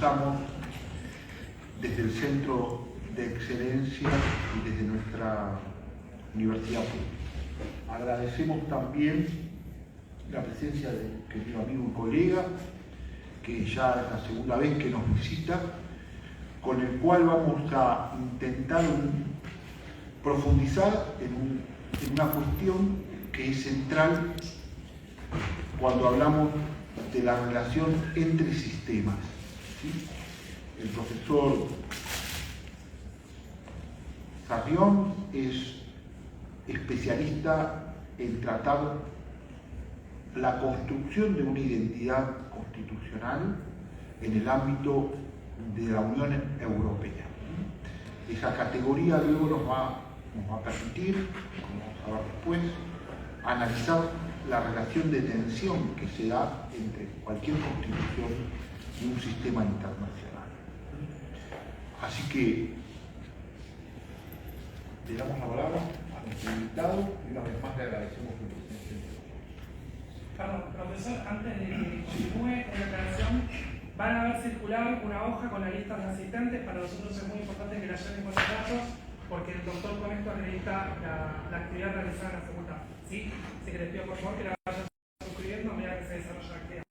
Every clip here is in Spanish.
impulsamos desde el Centro de Excelencia y desde nuestra Universidad Pública. Agradecemos también la presencia de querido amigo y colega, que ya es la segunda vez que nos visita, con el cual vamos a intentar profundizar en una cuestión que es central cuando hablamos de la relación entre sistemas, ¿sí? El profesor Sarrión es especialista en tratar la construcción de una identidad constitucional en el ámbito de la Unión Europea. Esa categoría luego nos va a permitir, como vamos a ver después, analizar la relación de tensión que se da entre cualquier constitución y un sistema internacional. Así que le damos la palabra a nuestro invitado y una vez más le agradecemos su presencia. Perdón, profesor, antes de que continúe en la declaración, van a ver circular una hoja con la lista de asistentes. Para nosotros es muy importante que la lleven con los datos, porque el doctor con esto acredita la actividad realizada en la facultad. ¿Sí? Así que les pido por favor que la vayan suscribiendo a medida que se desarrolla la actividad.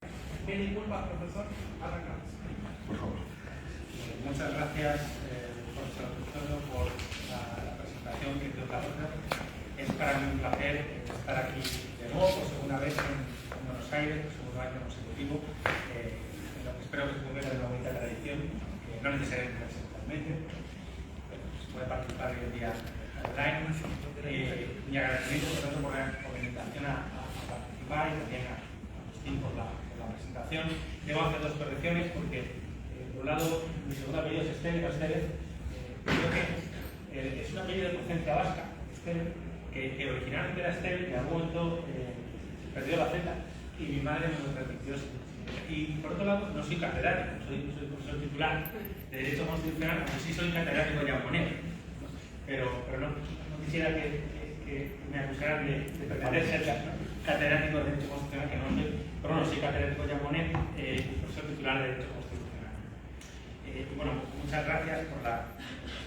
Bien, disculpas, profesor, arrancamos. Por favor. Muchas gracias, profesor Tuzono, por la presentación que hizo Carlos. Es para mí un placer estar aquí de nuevo, por segunda vez en Buenos Aires, por segundo año consecutivo, en lo que espero que se convierta en una bonita tradición, no necesariamente presencialmente, pero se puede participar hoy en día online. Mi agradecimiento, por tanto, por la invitación a participar y también a Agustín por la presentación. Debo hacer dos correcciones porque, por un lado, mi segundo apellido es Esteve, no Estevez. Creo que es un apellido de procedencia vasca, Esteve, que originalmente era Esteve, que en algún momento perdió la Z y mi madre me lo repitió. Y por otro lado, no soy catedrático, soy profesor titular de Derecho Constitucional, aunque sí soy catedrático de Moneo. Pero no quisiera que me acusaran de pretender ser catedrático de Derecho Constitucional, que no soy, pero no soy catedrático de Moneo, profesor titular de Derecho Constitucional. Bueno, muchas gracias por las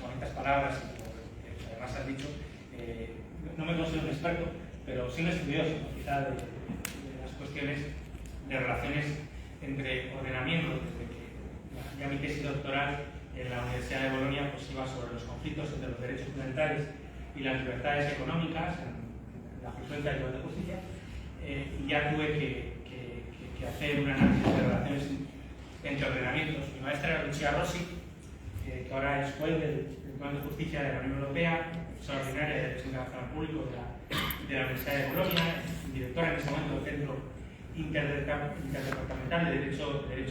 bonitas palabras y por lo que además has dicho. No me considero un experto, pero sí un estudioso, quizá de las cuestiones de relaciones entre ordenamientos, desde que ya mi tesis doctoral en la Universidad de Bolonia pues iba sobre los conflictos entre los derechos fundamentales y las libertades económicas en la jurisprudencia del Tribunal de Justicia, y ya tuve que hacer un análisis de relaciones entre ordenamientos. Mi maestra era Lucia Rossi, que ahora es juez del Tribunal de Justicia de la Unión Europea, profesora ordinaria de Derecho Internacional Público de la Universidad de Bolonia, directora en ese momento del Centro Interdepartamental de Derecho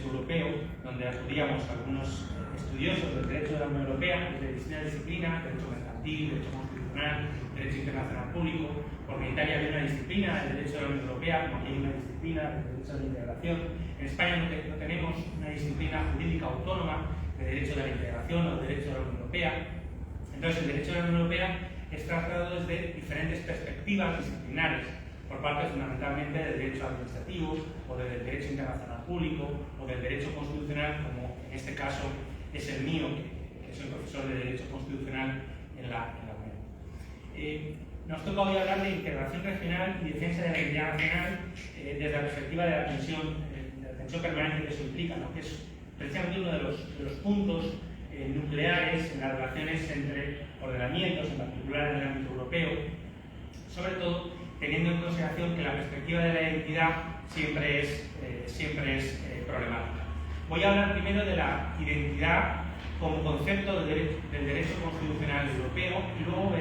Europeo, donde acudíamos a algunos estudiosos del derecho de la Unión Europea, de distintas disciplinas, derecho mercantil, derecho constitucional, derecho internacional público, porque en Italia había una disciplina del derecho de la Unión Europea, como aquí hay una disciplina del derecho de la integración. En España no tenemos una disciplina jurídica autónoma de derecho de la integración o de derecho de la Unión Europea. Entonces, el derecho de la Unión Europea es tratado desde diferentes perspectivas disciplinares, por parte fundamentalmente del derecho administrativo, o del derecho internacional público, o del derecho constitucional, como en este caso es el mío, que soy profesor de Derecho Constitucional en la UNED. Nos toca hoy hablar de integración regional y defensa de la identidad nacional desde la perspectiva de la tensión permanente que eso implica, ¿no? Que es precisamente uno de los puntos nucleares en las relaciones entre ordenamientos, en particular en el ámbito europeo, sobre todo teniendo en consideración que la perspectiva de la identidad siempre es problemática. Voy a hablar primero de la identidad como concepto del derecho constitucional europeo y luego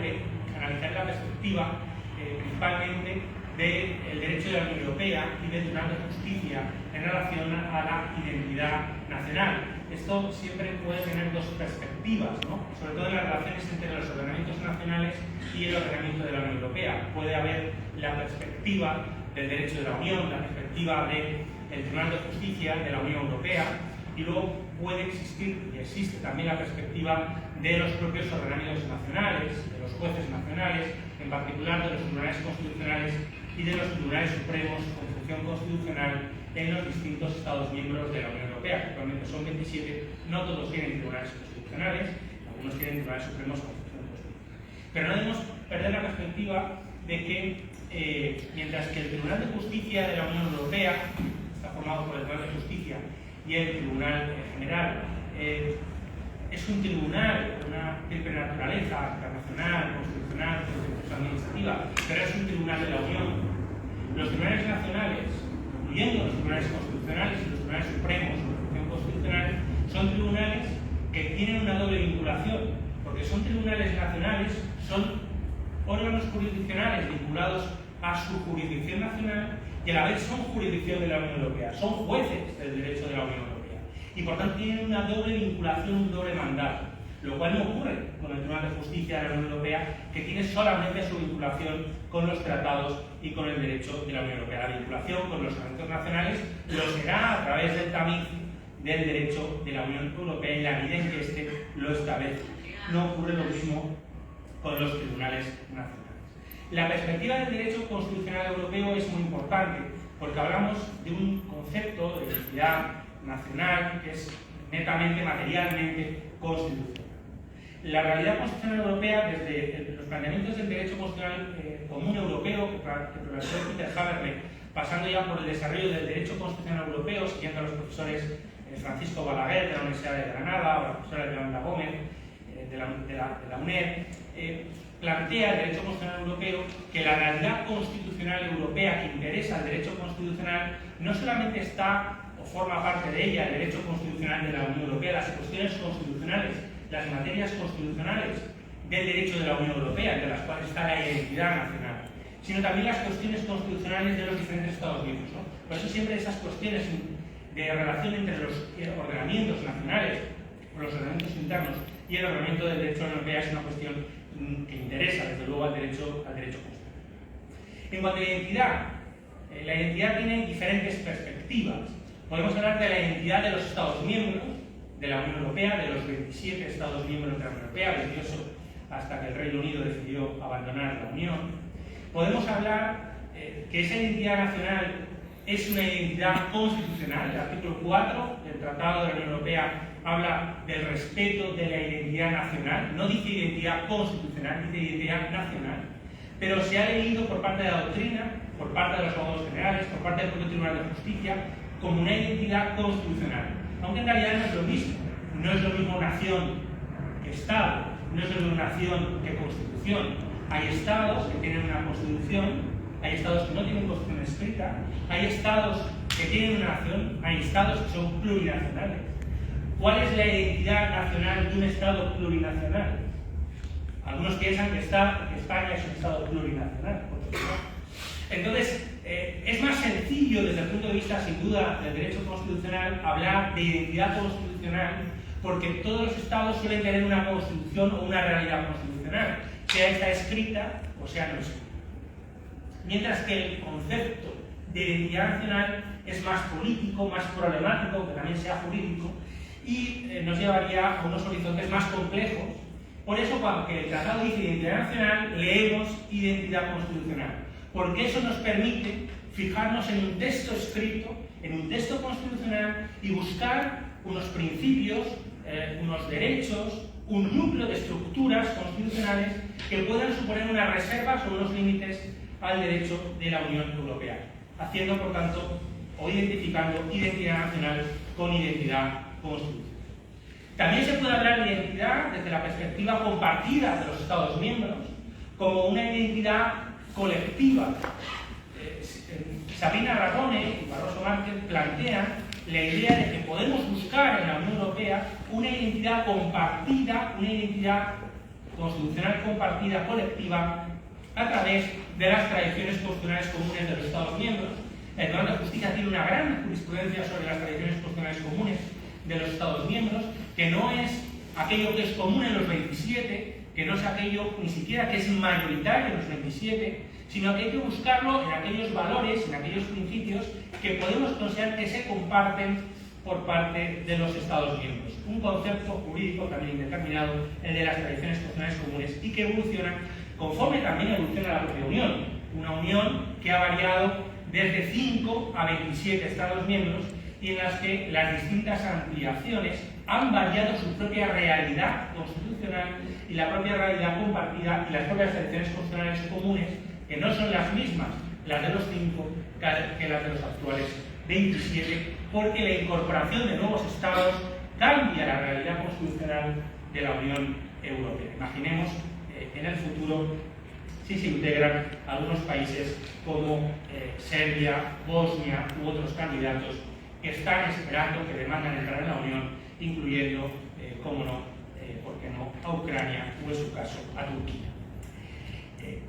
analizar la perspectiva principalmente del derecho de la Unión Europea y del Tribunal de Justicia en relación a la identidad nacional. Esto siempre puede tener dos perspectivas, ¿no? Sobre todo en las relaciones entre los ordenamientos nacionales y el ordenamiento de la Unión Europea. Puede haber la perspectiva del derecho de la Unión, la perspectiva del Tribunal de Justicia de la Unión Europea, y luego puede existir, y existe también la perspectiva de los propios ordenamientos nacionales, de los jueces nacionales, en particular de los tribunales constitucionales y de los tribunales supremos con función constitucional en los distintos Estados miembros de la Unión Europea. Europea, que actualmente son 27, no todos tienen tribunales constitucionales, algunos tienen tribunales supremos con función constitucional. Pero no debemos perder la perspectiva de que, mientras que el Tribunal de Justicia de la Unión Europea está formado por el Tribunal de Justicia y el Tribunal General, es un tribunal de una triple naturaleza, internacional, constitucional, administrativa, pero es un tribunal de la Unión. Los tribunales nacionales, incluyendo los tribunales constitucionales y los tribunales supremos de función constitucional, son tribunales que tienen una doble vinculación, porque son tribunales nacionales, son órganos jurisdiccionales vinculados a su jurisdicción nacional y a la vez son jurisdicción de la Unión Europea, son jueces del derecho de la Unión Europea y por tanto tienen una doble vinculación, un doble mandato, lo cual no ocurre con el Tribunal de Justicia de la Unión Europea, que tiene solamente su vinculación con los tratados y con el derecho de la Unión Europea. La vinculación con los organismos nacionales lo será a través del tamiz del derecho de la Unión Europea en la medida en que éste lo establece. No ocurre lo mismo con los tribunales nacionales. La perspectiva del derecho constitucional europeo es muy importante porque hablamos de un concepto de identidad nacional que es netamente, materialmente constitucional. La realidad constitucional europea, desde los planteamientos del derecho constitucional común europeo que planteó Peter Haberle, pasando ya por el desarrollo del derecho constitucional europeo, siguiendo a los profesores Francisco Balaguer de la Universidad de Granada o la profesora Yolanda Gómez de la UNED, plantea el derecho constitucional europeo que la realidad constitucional europea que interesa al derecho constitucional no solamente está o forma parte de ella el derecho constitucional de la Unión Europea, las cuestiones constitucionales, las materias constitucionales del derecho de la Unión Europea, entre las cuales está la identidad nacional, sino también las cuestiones constitucionales de los diferentes Estados miembros, ¿no? Por eso siempre esas cuestiones de relación entre los ordenamientos nacionales, o los ordenamientos internos, y el ordenamiento del derecho de la Unión Europea es una cuestión que interesa, desde luego, al derecho constitucional. En cuanto a la identidad tiene diferentes perspectivas. Podemos hablar de la identidad de los Estados miembros de la Unión Europea, de los 27 Estados miembros de la Unión Europea, 28 hasta que el Reino Unido decidió abandonar la Unión. Podemos hablar que esa identidad nacional es una identidad constitucional. El artículo 4 del Tratado de la Unión Europea habla del respeto de la identidad nacional, no dice identidad constitucional, dice identidad nacional, pero se ha leído por parte de la doctrina, por parte de los abogados generales, por parte del propio Tribunal de Justicia, como una identidad constitucional, aunque en realidad no es lo mismo. No es lo mismo nación que Estado, no es lo mismo nación que constitución. Hay estados que tienen una constitución, hay estados que no tienen constitución escrita, hay estados que tienen una nación, hay estados que son plurinacionales. ¿Cuál es la identidad nacional de un estado plurinacional? Algunos piensan que España es un estado plurinacional. Entonces, es más sencillo desde el punto de vista, sin duda, del derecho constitucional hablar de identidad constitucional porque todos los estados suelen tener una constitución o una realidad constitucional, sea esta escrita o sea no escrita. Mientras que el concepto de identidad nacional es más político, más problemático, aunque también sea jurídico, y nos llevaría a unos horizontes más complejos. Por eso, cuando el tratado dice identidad nacional, leemos identidad constitucional, porque eso nos permite fijarnos en un texto escrito, en un texto constitucional y buscar unos principios, unos derechos, un núcleo de estructuras constitucionales que puedan suponer unas reservas o unos límites al derecho de la Unión Europea, haciendo, por tanto, o identificando identidad nacional con identidad constitucional. También se puede hablar de identidad desde la perspectiva compartida de los Estados miembros, como una identidad colectiva. Sabrina Ragone y Barroso Márquez plantean la idea de que podemos buscar en la Unión Europea una identidad compartida, una identidad constitucional compartida, colectiva, a través de las tradiciones constitucionales comunes de los Estados miembros. El Tribunal de Justicia tiene una gran jurisprudencia sobre las tradiciones constitucionales comunes de los Estados miembros, que no es aquello que es común en los 27, que no es aquello ni siquiera que es mayoritario en los 27, sino que hay que buscarlo en aquellos valores, en aquellos principios que podemos considerar que se comparten por parte de los Estados miembros. Un concepto jurídico también indeterminado, el de las tradiciones constitucionales comunes, y que evoluciona conforme también evoluciona la propia Unión. Una Unión que ha variado desde 5 a 27 Estados miembros y en las que las distintas ampliaciones han variado su propia realidad constitucional y la propia realidad compartida y las propias tradiciones constitucionales comunes, que no son las mismas las de los 5 que las de los actuales 27, porque la incorporación de nuevos estados cambia la realidad constitucional de la Unión Europea. Imaginemos en el futuro si se integran algunos países como Serbia, Bosnia u otros candidatos que están esperando, que demandan entrar en la Unión, incluyendo, cómo no, por qué no, a Ucrania o en su caso a Turquía.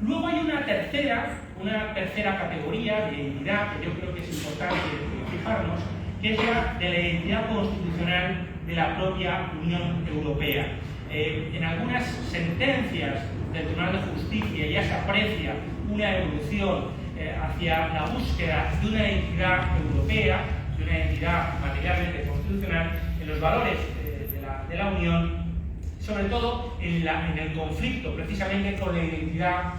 Luego hay una tercera categoría de identidad que yo creo que es importante fijarnos, que es la de la identidad constitucional de la propia Unión Europea. En algunas sentencias del Tribunal de Justicia ya se aprecia una evolución hacia la búsqueda de una identidad europea, de una identidad materialmente constitucional, en los valores de la Unión, sobre todo en el conflicto precisamente con la identidad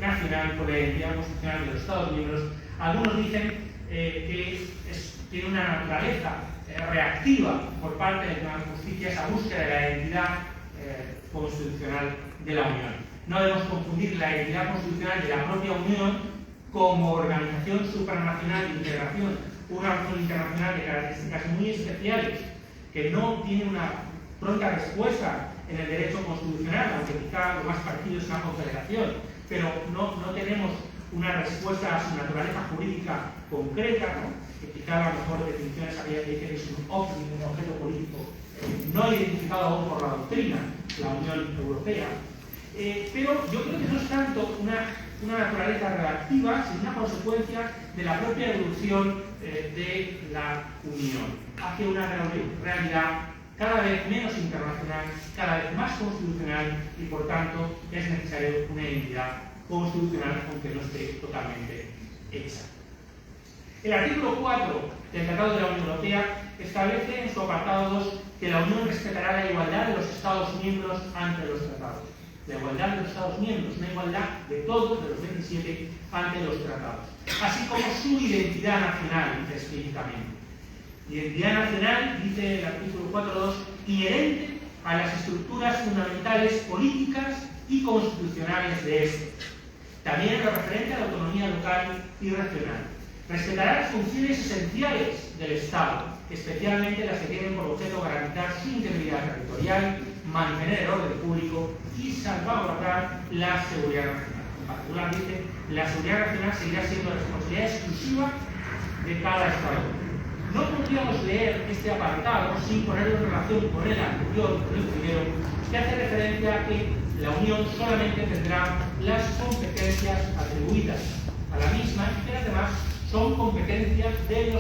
nacional, con la identidad constitucional de los Estados miembros. Algunos dicen que tiene una naturaleza reactiva por parte del Tribunal de Justicia esa búsqueda de la identidad constitucional de la Unión. No debemos confundir la identidad constitucional de la propia Unión como organización supranacional de integración, una organización internacional de características muy especiales que no tiene una pronta respuesta en el derecho constitucional, aunque quizá lo más parecido es una confederación, pero no tenemos una respuesta a su naturaleza jurídica concreta, ¿no? Que quizá la mejor definición es aquella que dice que es un objeto político no identificado aún por la doctrina, la Unión Europea. Pero yo creo que no es tanto una naturaleza reactiva, sino una consecuencia de la propia evolución de la Unión hacia una realidad cada vez menos internacional, cada vez más constitucional y por tanto es necesario una identidad constitucional aunque no esté totalmente hecha. El artículo 4 del Tratado de la Unión Europea establece en su apartado 2 que la Unión respetará la igualdad de los Estados miembros ante los tratados. La igualdad de los Estados miembros, una igualdad de todos, de los 27, ante los tratados. Así como su identidad nacional, explícitamente. Identidad nacional, dice el artículo 4.2, inherente a las estructuras fundamentales políticas y constitucionales de este. También en lo referente a la autonomía local y regional. Respetará las funciones esenciales del Estado, especialmente las que tienen por objeto garantizar su integridad territorial, mantener el orden público y salvaguardar la seguridad nacional. En particular dice, la seguridad nacional seguirá siendo responsabilidad exclusiva de cada Estado. No podríamos leer este apartado sin ponerlo en relación con el anterior, con el primero, que hace referencia a que la Unión solamente tendrá las competencias atribuidas a la misma y que además son competencias de los